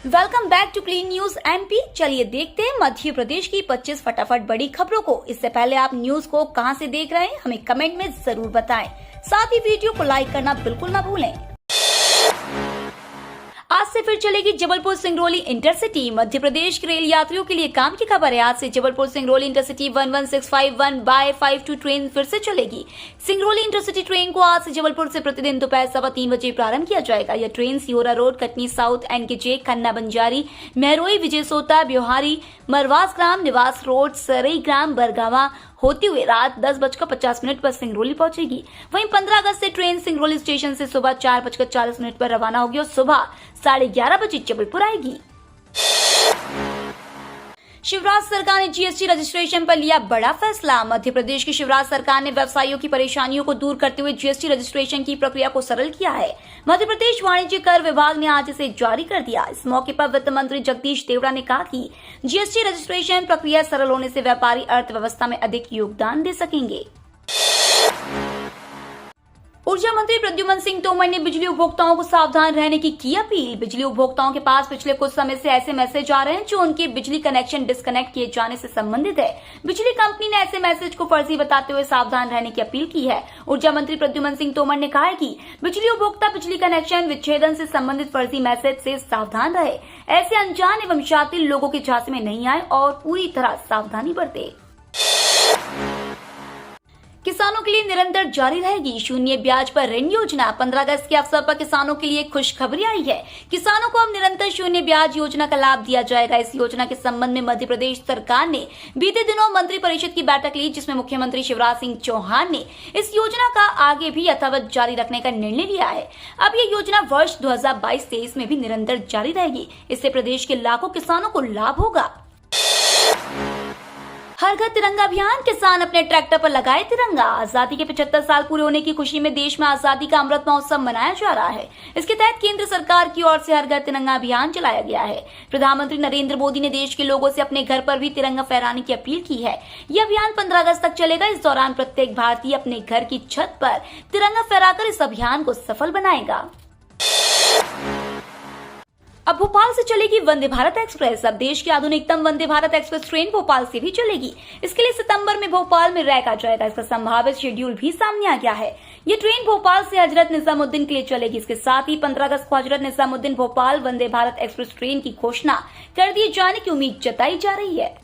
Welcome back to clean news MP. चलिए देखते हैं मध्य प्रदेश की 25 फटाफट बड़ी खबरों को। इससे पहले आप न्यूज को कहां से देख रहे हैं हमें कमेंट में जरूर बताएं। साथ ही वीडियो को लाइक करना बिल्कुल ना भूलें। आज से फिर चलेगी जबलपुर सिंगरौली इंटरसिटी। मध्य प्रदेश के रेल यात्रियों के लिए काम की खबर है। आज से जबलपुर सिंगरौली इंटरसिटी 11651/52 ट्रेन फिर से चलेगी। सिंगरौली इंटरसिटी ट्रेन को आज से जबलपुर से प्रतिदिन दोपहर 3:15 बजे प्रारंभ किया जाएगा। यह train Sihora road, Katni south, NKJ, Khanna Banjari, Mahroi, Vijay Sota, Beohari, मरवास ग्राम, निवास रोड, सरई ग्राम, बरगावा होती हुए रात 10:50 पर सिंगरौली पहुंचेगी। वहीं 15 अगस्त से ट्रेन सिंगरौली स्टेशन से सुबह 4:40 पर रवाना होगी और सुबह 11:30 बजे जबलपुर आएगी। शिवराज सरकार ने जीएसटी रजिस्ट्रेशन पर लिया बड़ा फैसला। मध्य प्रदेश की शिवराज सरकार ने व्यवसायियों की परेशानियों को दूर करते हुए जीएसटी रजिस्ट्रेशन की प्रक्रिया को सरल किया है। मध्य प्रदेश वाणिज्य कर विभाग ने आज इसे जारी कर दिया। इस मौके पर वित्त मंत्री जगदीश देवड़ा ने कहा कि जीएसटी रजिस्ट्रेशन प्रक्रिया सरल होने से व्यापारी अर्थव्यवस्था में अधिक योगदान दे सकेंगे। ऊर्जा मंत्री प्रद्युमन सिंह तोमर ने बिजली उपभोक्ताओं को सावधान रहने की अपील। बिजली उपभोक्ताओं के पास पिछले कुछ समय से ऐसे मैसेज आ रहे हैं जो उनके बिजली कनेक्शन डिस्कनेक्ट किए जाने से संबंधित है। बिजली कंपनी ने ऐसे मैसेज को फर्जी बताते हुए सावधान रहने की अपील की है। ऊर्जा मंत्री प्रद्युमन सिंह तोमर ने कहा है कि बिजली उपभोक्ता बिजली कनेक्शन विच्छेदन से संबंधित फर्जी मैसेज से सावधान रहे। ऐसे अनजान एवं शातिर लोगों के झांसे में नहीं आए और पूरी तरह सावधानी बरते। किसानों के लिए निरंतर जारी रहेगी शून्य ब्याज पर ऋण योजना। 15 अगस्त के अवसर पर किसानों के लिए खुशखबरी आई है। किसानों को अब निरंतर शून्य ब्याज योजना का लाभ दिया जाएगा। इस योजना के संबंध में मध्य प्रदेश सरकार ने बीते दिनों मंत्री परिषद की बैठक ली, जिसमें मुख्यमंत्री शिवराज सिंह चौहान ने इस योजना का आगे भी यथावत जारी रखने का निर्णय लिया है। अब ये योजना वर्ष 2022-23 में भी निरंतर जारी रहेगी। इससे प्रदेश के लाखों किसानों को लाभ होगा। हर घर तिरंगा अभियान, किसान अपने ट्रैक्टर पर लगाए तिरंगा। आजादी के 75 साल पूरे होने की खुशी में देश में आजादी का अमृत महोत्सव मनाया जा रहा है। इसके तहत केंद्र सरकार की ओर से हर घर तिरंगा अभियान चलाया गया है। प्रधानमंत्री नरेंद्र मोदी ने देश के लोगों से अपने घर पर भी तिरंगा फहराने की अपील की है। यह अभियान 15 अगस्त तक चलेगा। इस दौरान प्रत्येक भारतीय अपने घर की छत पर तिरंगा फहराकर इस अभियान को सफल बनाएगा। अब भोपाल से चलेगी वंदे भारत एक्सप्रेस। अब देश की आधुनिकतम वंदे भारत एक्सप्रेस ट्रेन भोपाल से भी चलेगी। इसके लिए सितंबर में भोपाल में रैक आ जाएगा। इसका संभावित शेड्यूल भी सामने आ गया है। ये ट्रेन भोपाल से हजरत निजामुद्दीन के लिए चलेगी। इसके साथ ही 15 अगस्त को हजरत निजामुद्दीन भोपाल वंदे भारत एक्सप्रेस ट्रेन की घोषणा कर दिए जाने की उम्मीद जताई जा रही है।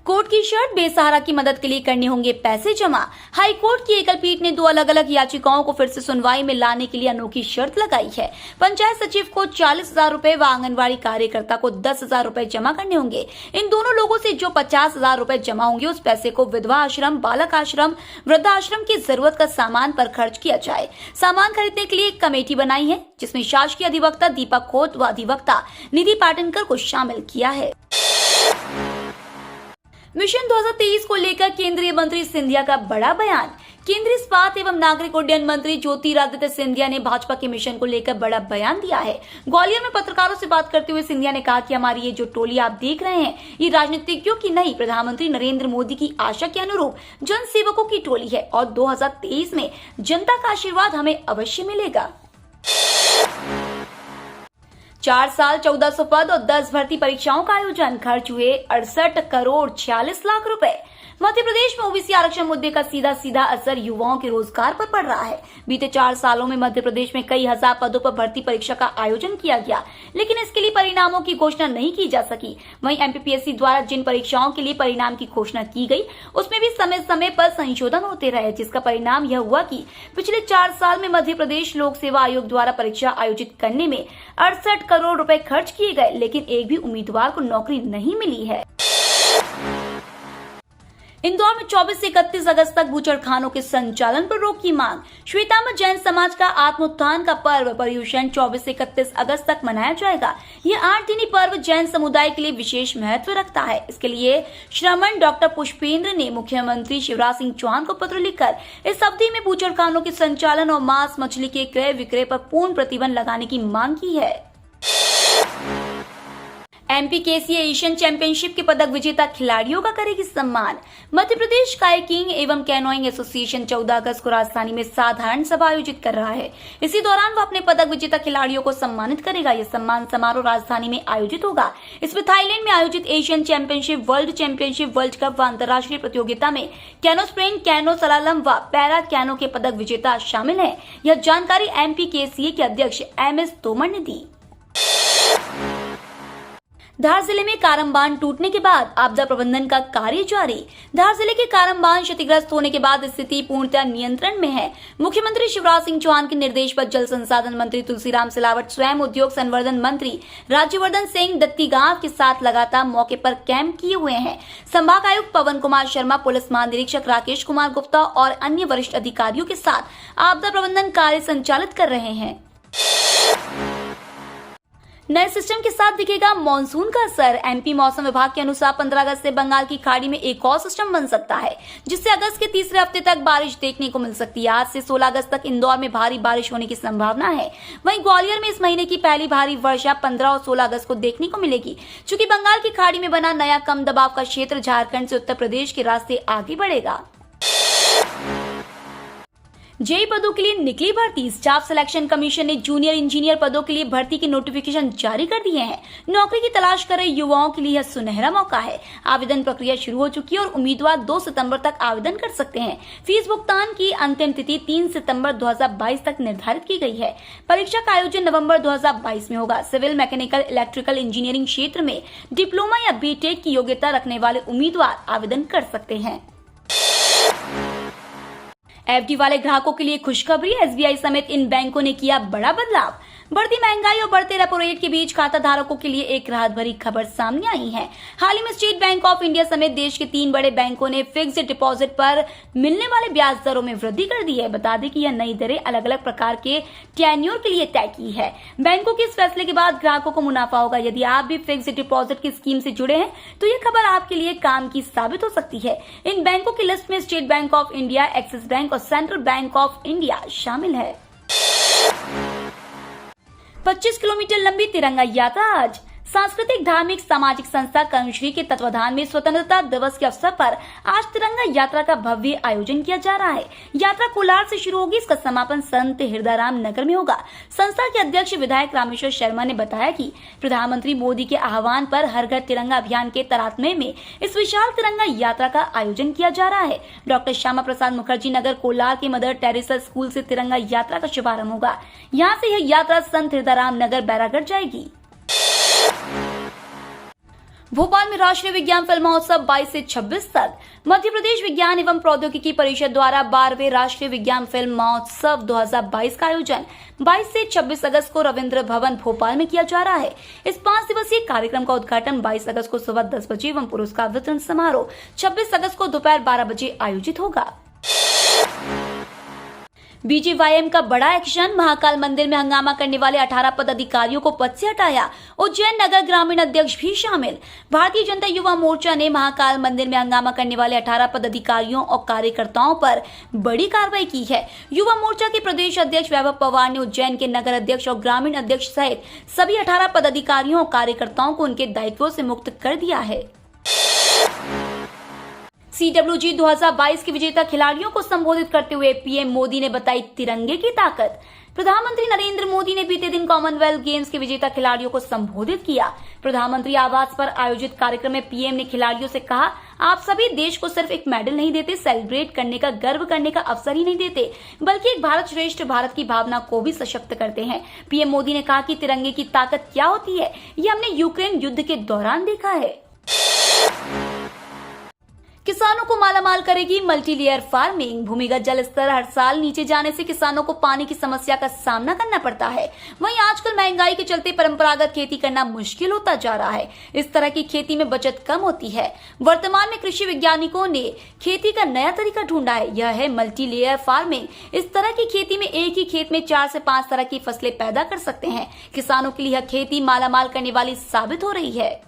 कोर्ट की शर्त, बेसहारा की मदद के लिए करने होंगे पैसे जमा। हाई कोर्ट की एकल पीठ ने 2 अलग अलग याचिकाओं को फिर से सुनवाई में लाने के लिए अनोखी शर्त लगाई है। पंचायत सचिव को 40,000 रुपए व आंगनबाड़ी कार्यकर्ता को 10,000 रुपए जमा करने होंगे। इन दोनों लोगों से जो 50,000 रुपए जमा होंगे उस पैसे को विधवा आश्रम, बालक आश्रम, वृद्धाश्रम की जरूरत का सामान पर खर्च किया जाए। सामान खरीदने के लिए एक कमेटी बनाई है, जिसमें शासकीय अधिवक्ता दीपक खोत व अधिवक्ता निधि पाटनकर को शामिल किया है। मिशन 2023 को लेकर केंद्रीय मंत्री सिंधिया का बड़ा बयान। केंद्रीय इस्पात एवं नागरिक उड्डयन मंत्री ज्योतिरादित्य सिंधिया ने भाजपा के मिशन को लेकर बड़ा बयान दिया है। ग्वालियर में पत्रकारों से बात करते हुए सिंधिया ने कहा कि हमारी ये जो टोली आप देख रहे हैं, ये राजनीतिज्ञों की नहीं, प्रधानमंत्री नरेंद्र मोदी की आशा के अनुरूप जन सेवकों की टोली है और 2023 में जनता का आशीर्वाद हमें अवश्य मिलेगा। 4 साल 1400 पद और 10 भर्ती परीक्षाओं का आयोजन, खर्च हुए 68 करोड़ 46 लाख रुपए। मध्य प्रदेश में ओबीसी आरक्षण मुद्दे का सीधा असर युवाओं के रोजगार पर पड़ रहा है। बीते 4 सालों में मध्य प्रदेश में कई हजार पदों पर भर्ती परीक्षा का आयोजन किया गया, लेकिन इसके लिए परिणामों की घोषणा नहीं की जा सकी। वहीं एमपीपीएससी द्वारा जिन परीक्षाओं के लिए परिणाम की घोषणा की गई, उसमें भी समय समय पर संशोधन होते रहे, जिसका परिणाम यह हुआ कि पिछले 4 साल में मध्य प्रदेश लोक सेवा आयोग द्वारा परीक्षा आयोजित करने में 68 करोड़ रुपए खर्च किए गए, लेकिन एक भी उम्मीदवार को नौकरी नहीं मिली है। इंदौर में 24 से 31 अगस्त तक बूचड़खानों के संचालन पर रोक की मांग। श्वेतांबर जैन समाज का आत्मोत्थान का पर्व पर्युषण 24 से 31 अगस्त तक मनाया जाएगा। यह 8 दिनी पर्व जैन समुदाय के लिए विशेष महत्व रखता है। इसके लिए श्रमण डॉक्टर पुष्पेंद्र ने मुख्यमंत्री शिवराज सिंह चौहान को पत्र लिखकर इस अवधि में बूचड़खानों के संचालन और मांस मछली के क्रय विक्रय पर पूर्ण प्रतिबंध लगाने की मांग की है। एमपीकेसीए एशियन चैंपियनशिप के पदक विजेता खिलाड़ियों का करेगी सम्मान। मध्य प्रदेश कायाकिंग एवं कैनोइंग एसोसिएशन 14 अगस्त को राजधानी में साधारण सभा आयोजित कर रहा है। इसी दौरान वह अपने पदक विजेता खिलाड़ियों को सम्मानित करेगा। यह सम्मान समारोह राजधानी में आयोजित होगा। इसमें थाईलैंड में आयोजित Asian championship, world championship, world cup व अंतर्राष्ट्रीय प्रतियोगिता में कैनो स्प्रिंग, कैनो सलालम व पैरा कैनो के पदक विजेता शामिल हैं। यह जानकारी एमपीकेसीए के अध्यक्ष एमएस तोमर ने दी। धार जिले में कारम बांध टूटने के बाद आपदा प्रबंधन का कार्य जारी। धार जिले के कारम बांध क्षतिग्रस्त होने के बाद स्थिति पूर्णतः नियंत्रण में है। मुख्यमंत्री शिवराज सिंह चौहान के निर्देश पर जल संसाधन मंत्री तुलसीराम सिलावट स्वयं उद्योग संवर्धन मंत्री राज्यवर्धन सिंह दत्तीगांव के साथ लगातार मौके पर कैंप किए हुए हैं। संभाग आयुक्त पवन कुमार शर्मा, पुलिस महानिरीक्षक राकेश कुमार गुप्ता और अन्य वरिष्ठ अधिकारियों के साथ आपदा प्रबंधन कार्य संचालित कर रहे हैं। नए सिस्टम के साथ दिखेगा मानसून का असर। एमपी मौसम विभाग के अनुसार 15 अगस्त से बंगाल की खाड़ी में एक और सिस्टम बन सकता है, जिससे अगस्त के तीसरे हफ्ते तक बारिश देखने को मिल सकती है। आज से 16 अगस्त तक इंदौर में भारी बारिश होने की संभावना है। वहीं ग्वालियर में इस महीने की पहली भारी वर्षा 15 और 16 अगस्त को देखने को मिलेगी। चूंकि बंगाल की खाड़ी में बना नया कम दबाव का क्षेत्र झारखंड से उत्तर प्रदेश के रास्ते आगे बढ़ेगा। जेई पदों के लिए निकली भर्ती। स्टाफ सिलेक्शन कमीशन ने जूनियर इंजीनियर पदों के लिए भर्ती के नोटिफिकेशन जारी कर दिए हैं। नौकरी की तलाश कर रहे युवाओं के लिए यह सुनहरा मौका है। आवेदन प्रक्रिया शुरू हो चुकी है और उम्मीदवार 2 सितंबर तक आवेदन कर सकते हैं। फीस भुगतान की अंतिम तिथि 3 सितंबर 2022 तक निर्धारित की गई है। परीक्षा का आयोजन नवंबर 2022 में होगा। सिविल, मैकेनिकल, इलेक्ट्रिकल इंजीनियरिंग क्षेत्र में डिप्लोमा या बीटेक की योग्यता रखने वाले उम्मीदवार आवेदन कर सकते हैं। एफडी वाले ग्राहकों के लिए खुशखबरी। एसबीआई समेत इन बैंकों ने किया बड़ा बदलाव। बढ़ती महंगाई और बढ़ते रेपो रेट के बीच खाता धारकों के लिए एक राहत भरी खबर सामने आई है। हाल ही में स्टेट बैंक ऑफ इंडिया समेत देश के 3 बड़े बैंकों ने फिक्स्ड डिपॉजिट पर मिलने वाले ब्याज दरों में वृद्धि कर दी है। बता दें कि यह नई दरें अलग अलग प्रकार के टेन्योर के लिए तय की है। बैंकों के इस फैसले के बाद ग्राहकों को मुनाफा होगा। यदि आप भी फिक्स्ड डिपॉजिट की स्कीम से जुड़े हैं तो यह खबर आपके लिए काम की साबित हो सकती है। इन बैंकों की लिस्ट में state bank of India, axis bank और सेंट्रल बैंक ऑफ इंडिया शामिल है। 25 किलोमीटर लंबी तिरंगा यात्रा आज। सांस्कृतिक, धार्मिक, सामाजिक संस्था कर्मश्री के तत्वाधान में स्वतंत्रता दिवस के अवसर पर आज तिरंगा यात्रा का भव्य आयोजन किया जा रहा है। यात्रा कोलार से शुरू होगी। इसका समापन संत हिरदाराम नगर में होगा। संस्था के अध्यक्ष विधायक रामेश्वर शर्मा ने बताया कि प्रधानमंत्री मोदी के आह्वान पर हर घर तिरंगा अभियान के तरातमे में इस विशाल तिरंगा यात्रा का आयोजन किया जा रहा है। डॉक्टर श्यामा प्रसाद मुखर्जी नगर कोलार के मदर टेरेसा स्कूल से तिरंगा यात्रा का शुभारंभ होगा। यहाँ से यह यात्रा संत हिरदाराम नगर बैरागढ़ जाएगी। भोपाल में राष्ट्रीय विज्ञान फिल्म महोत्सव 22 से 26 तक। मध्य प्रदेश विज्ञान एवं प्रौद्योगिकी परिषद द्वारा 12वें राष्ट्रीय विज्ञान फिल्म महोत्सव 2022 का आयोजन 22 से 26 अगस्त को रविंद्र भवन भोपाल में किया जा रहा है। इस 5 दिवसीय कार्यक्रम का उद्घाटन 22 अगस्त को सुबह 10 बजे एवं पुरस्कार वितरण समारोह 26 अगस्त को दोपहर 12 बजे आयोजित होगा। बीजेवाईएम का बड़ा एक्शन। महाकाल मंदिर में हंगामा करने वाले 18 पदाधिकारियों को पद से हटाया। उज्जैन नगर ग्रामीण अध्यक्ष भी शामिल। भारतीय जनता युवा मोर्चा ने महाकाल मंदिर में हंगामा करने वाले 18 पदाधिकारियों और कार्यकर्ताओं पर बड़ी कार्रवाई की है। युवा मोर्चा के प्रदेश अध्यक्ष वैभव पवार ने उज्जैन के नगर अध्यक्ष और ग्रामीण अध्यक्ष सहित सभी 18 पदाधिकारियों और कार्यकर्ताओं को उनके दायित्वों से मुक्त कर दिया है। CWG 2022 के विजेता खिलाड़ियों को संबोधित करते हुए पीएम मोदी ने बताई तिरंगे की ताकत। प्रधानमंत्री नरेंद्र मोदी ने बीते दिन कॉमनवेल्थ गेम्स के विजेता खिलाड़ियों को संबोधित किया। प्रधानमंत्री आवास पर आयोजित कार्यक्रम में पीएम ने खिलाड़ियों से कहा, आप सभी देश को सिर्फ एक मेडल नहीं देते, सेलिब्रेट करने का, गर्व करने का अवसर ही नहीं देते, बल्कि एक भारत श्रेष्ठ भारत की भावना को भी सशक्त करते हैं। पीएम मोदी ने कहा कि तिरंगे की ताकत क्या होती है, ये हमने यूक्रेन युद्ध के दौरान देखा है। किसानों को मालामाल करेगी मल्टीलेयर फार्मिंग। भूमिगत जल स्तर हर साल नीचे जाने से किसानों को पानी की समस्या का सामना करना पड़ता है। वहीं आजकल महंगाई के चलते परंपरागत खेती करना मुश्किल होता जा रहा है। इस तरह की खेती में बचत कम होती है। वर्तमान में कृषि वैज्ञानिकों ने खेती का नया तरीका ढूंढा है, यह है मल्टीलेयर फार्मिंग। इस तरह की खेती में एक ही खेत में 4 से 5 तरह की फसलें पैदा कर सकते हैं। किसानों के लिए यह खेती मालामाल करने वाली साबित हो रही है।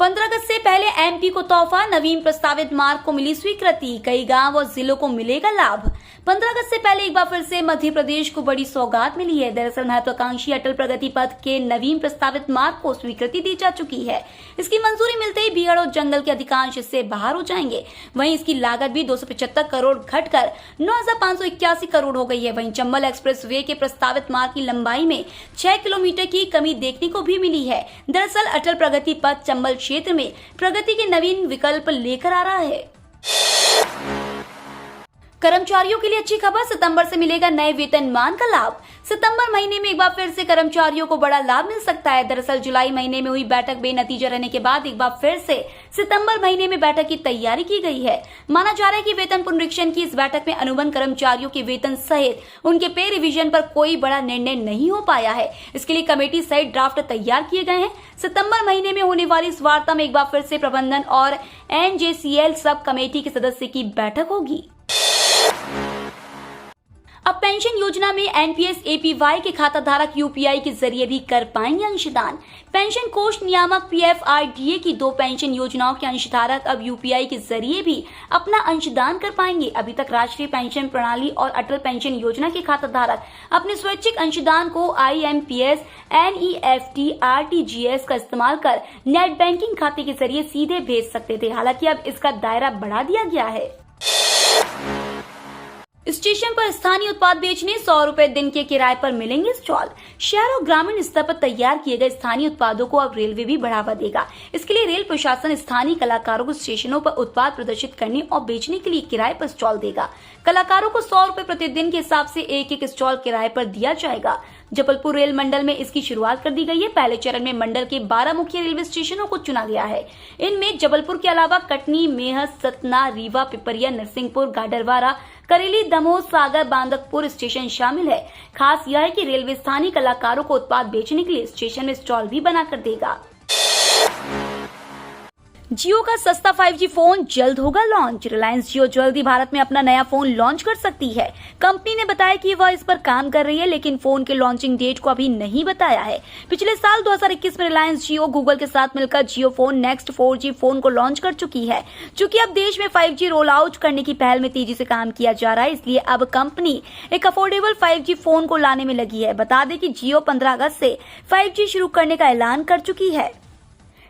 15 अगस्त से पहले एमपी को तोहफा, नवीन प्रस्तावित मार्ग को मिली स्वीकृति, कई गांव और जिलों को मिलेगा लाभ। 15 अगस्त से पहले एक बार फिर से मध्य प्रदेश को बड़ी सौगात मिली है। दरअसल महत्वाकांक्षी अटल प्रगति पथ के नवीन प्रस्तावित मार्ग को स्वीकृति दी जा चुकी है। इसकी मंजूरी मिलते ही बीहड़ और जंगल के अधिकांश हिस्से बाहर हो जाएंगे। वहीं इसकी लागत भी 275 करोड़ घटकर 9,581 करोड़ हो गई है। वहीं चंबल एक्सप्रेस वे के प्रस्तावित मार्ग की लंबाई में 6 किलोमीटर की कमी देखने को भी मिली है। दरअसल अटल प्रगति पथ चंबल क्षेत्र में प्रगति के नवीन विकल्प लेकर आ रहा है। कर्मचारियों के लिए अच्छी खबर, सितंबर से मिलेगा नए वेतनमान का लाभ। सितंबर महीने में एक बार फिर से कर्मचारियों को बड़ा लाभ मिल सकता है। दरअसल जुलाई महीने में हुई बैठक बेनतीजा रहने के बाद एक बार फिर से सितंबर महीने में बैठक की तैयारी की गई है। माना जा रहा है कि वेतन पुनरीक्षण की इस बैठक में अनुबंध कर्मचारियों के वेतन सहित उनके पे रिवीजन पर कोई बड़ा निर्णय नहीं हो पाया है। इसके लिए कमेटी सहित ड्राफ्ट तैयार किए गए हैं। सितंबर महीने में होने वाली इस वार्ता में एक बार फिर से प्रबंधन और NJCL सब कमेटी के सदस्य की बैठक होगी। अब पेंशन योजना में NPS APY के खाता धारक UPI के जरिए भी कर पाएंगे अंशदान। पेंशन कोष नियामक PFRDA की 2 पेंशन योजनाओं के अंशधारक अब UPI के जरिए भी अपना अंशदान कर पाएंगे। अभी तक राष्ट्रीय पेंशन प्रणाली और अटल पेंशन योजना के खाता धारक अपने स्वैच्छिक अंशदान को IMPS, NEFT, RTGS का इस्तेमाल कर नेट बैंकिंग खाते के जरिए सीधे भेज सकते थे। हालांकि अब इसका दायरा बढ़ा दिया गया है। स्टेशन पर स्थानीय उत्पाद बेचने 100 रुपए दिन के किराए पर मिलेंगे स्टॉल। शहर और ग्रामीण स्तर पर तैयार किए गए स्थानीय उत्पादों को अब रेलवे भी बढ़ावा देगा। इसके लिए रेल प्रशासन स्थानीय कलाकारों को स्टेशनों पर उत्पाद प्रदर्शित करने और बेचने के लिए किराए पर स्टॉल देगा। कलाकारों को 100 रुपए प्रतिदिन के हिसाब से एक स्टॉल किराए पर दिया जाएगा। जबलपुर रेल मंडल में इसकी शुरुआत कर दी गई है। पहले चरण में मंडल के 12 मुख्य रेलवे स्टेशनों को चुना गया है। इनमें जबलपुर के अलावा कटनी, मेहस, सतना, रीवा, पिपरिया, नरसिंहपुर, गाडरवारा, करेली, दमोह, सागर, बांदकपुर स्टेशन शामिल है। खास यह है कि रेलवे स्थानीय कलाकारों को उत्पाद बेचने के लिए स्टेशन में स्टॉल भी बनाकर देगा। जियो का सस्ता 5G फोन जल्द होगा लॉन्च। रिलायंस जियो जल्द ही भारत में अपना नया फोन लॉन्च कर सकती है। कंपनी ने बताया कि वह इस पर काम कर रही है, लेकिन फोन के लॉन्चिंग डेट को अभी नहीं बताया है। पिछले साल 2021 में रिलायंस जियो गूगल के साथ मिलकर जियो फोन नेक्स्ट 4G फोन को लॉन्च कर चुकी है। चूंकि अब देश में 5G रोल आउट करने की पहल में तेजी से काम किया जा रहा है, इसलिए अब कंपनी एक अफोर्डेबल 5G फोन को लाने में लगी है। बता दें कि जियो 15 अगस्त से 5G शुरू करने का ऐलान कर चुकी है।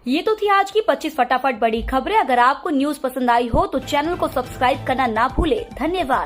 ये तो थी आज की 25 फटाफट बड़ी खबरें। अगर आपको न्यूज पसंद आई हो तो चैनल को सब्सक्राइब करना ना भूले। धन्यवाद।